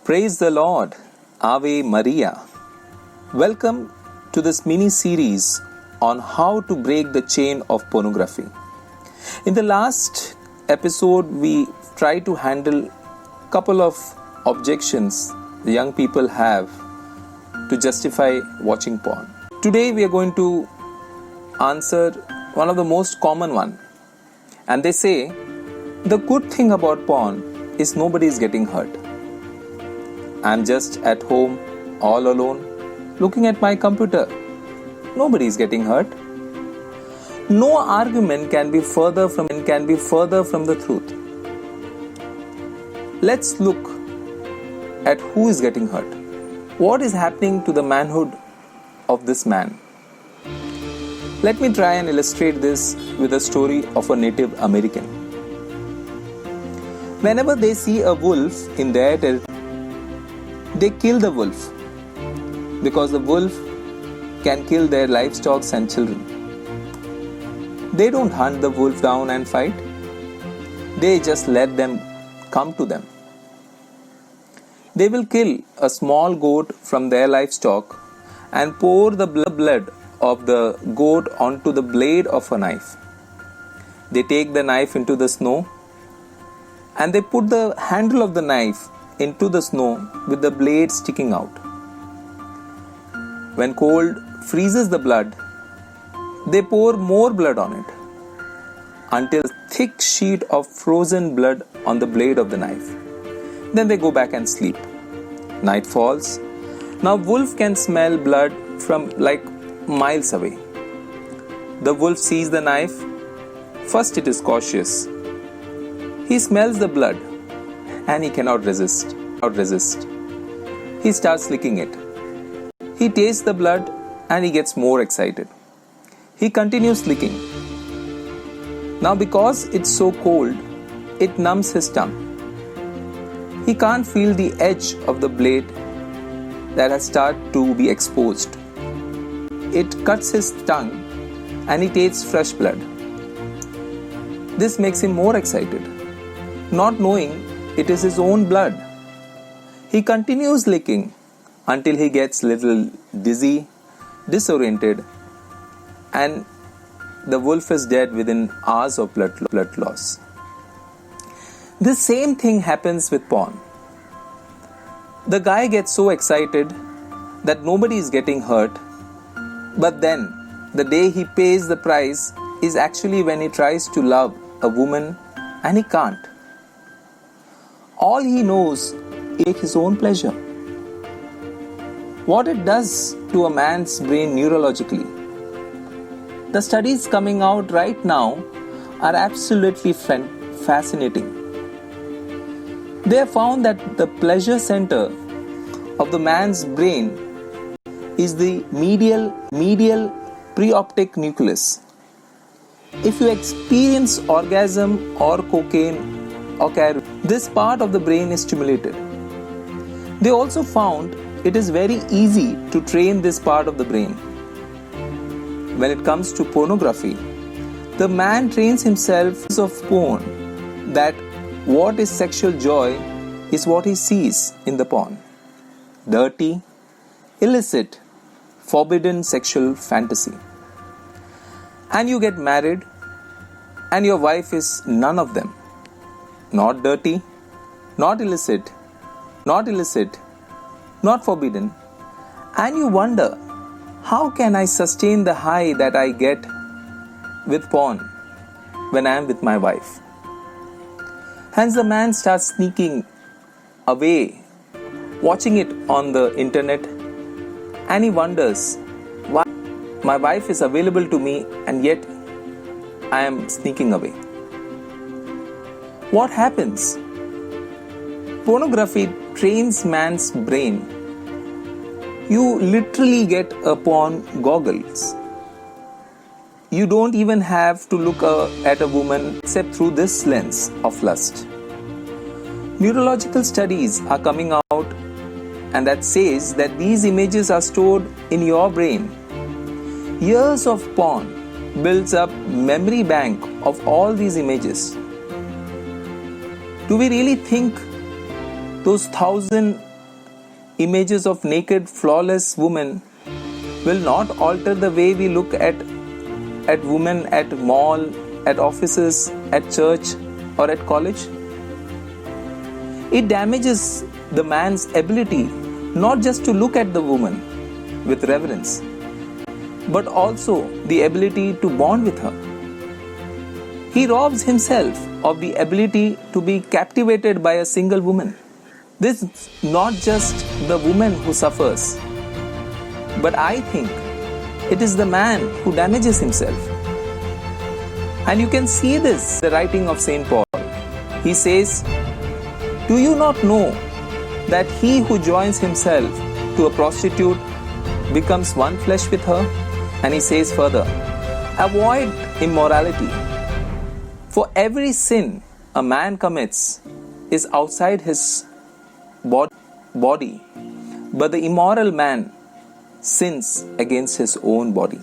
Praise the Lord, Ave Maria. Welcome to this mini series on how to break the chain of pornography. In the last episode, we tried to handle a couple of objections the young people have to justify watching porn. Today, we are going to answer one of the most common one. And they say, the good thing about porn is nobody is getting hurt. I'm just at home, all alone, looking at my computer. Nobody is getting hurt. No argument can be further from the truth. Let's look at who is getting hurt. What is happening to the manhood of this man? Let me try and illustrate this with a story of a Native American. Whenever they see a wolf in their territory, they kill the wolf because the wolf can kill their livestock and children. They don't hunt the wolf down and fight. They just let them come to them. They will kill a small goat from their livestock and pour the blood of the goat onto the blade of a knife. They take the knife into the snow and they put the handle of the knife into the snow with the blade sticking out. When cold freezes the blood, they pour more blood on it until a thick sheet of frozen blood on the blade of the knife. Then they go back and sleep. Night falls. Now wolf can smell blood from like miles away. The wolf sees the knife. First it is cautious. He smells the blood and he cannot resist. He starts licking it. He tastes the blood and he gets more excited. He continues licking. Now because it's so cold, it numbs his tongue. He can't feel the edge of the blade that has started to be exposed. It cuts his tongue and he tastes fresh blood. This makes him more excited, not knowing it is his own blood. He continues licking until he gets little dizzy, disoriented, and the wolf is dead within hours of blood loss. This same thing happens with porn. The guy gets so excited that nobody is getting hurt, but then the day he pays the price is actually when he tries to love a woman and he can't. All he knows is his own pleasure. What it does to a man's brain neurologically. The studies coming out right now are absolutely fascinating. They have found that the pleasure center of the man's brain is the medial preoptic nucleus. If you experience orgasm or cocaine or this part of the brain is stimulated. They also found it is very easy to train this part of the brain. When it comes to pornography, the man trains himself of porn that what is sexual joy is what he sees in the porn. Dirty, illicit, forbidden sexual fantasy. And you get married and your wife is none of them. Not dirty, not illicit, not forbidden. And you wonder, how can I sustain the high that I get with porn when I am with my wife? Hence the man starts sneaking away, watching it on the internet, and he wonders, why my wife is available to me and yet I am sneaking away. What happens? Pornography trains man's brain. You literally get a porn goggles. You don't even have to look at a woman except through this lens of lust. Neurological studies are coming out and that says that these images are stored in your brain. Years of porn builds up memory bank of all these images. Do we really think those 1,000 images of naked, flawless women will not alter the way we look at women at mall, at offices, at church, or at college. It damages the man's ability not just to look at the woman with reverence, but also the ability to bond with her. He robs himself of the ability to be captivated by a single woman. This is not just the woman who suffers, but I think it is the man who damages himself. And you can see this in the writing of St. Paul. He says, "Do you not know that he who joins himself to a prostitute becomes one flesh with her?" And he says further, "Avoid immorality. For every sin a man commits is outside his body, but the immoral man sins against his own body."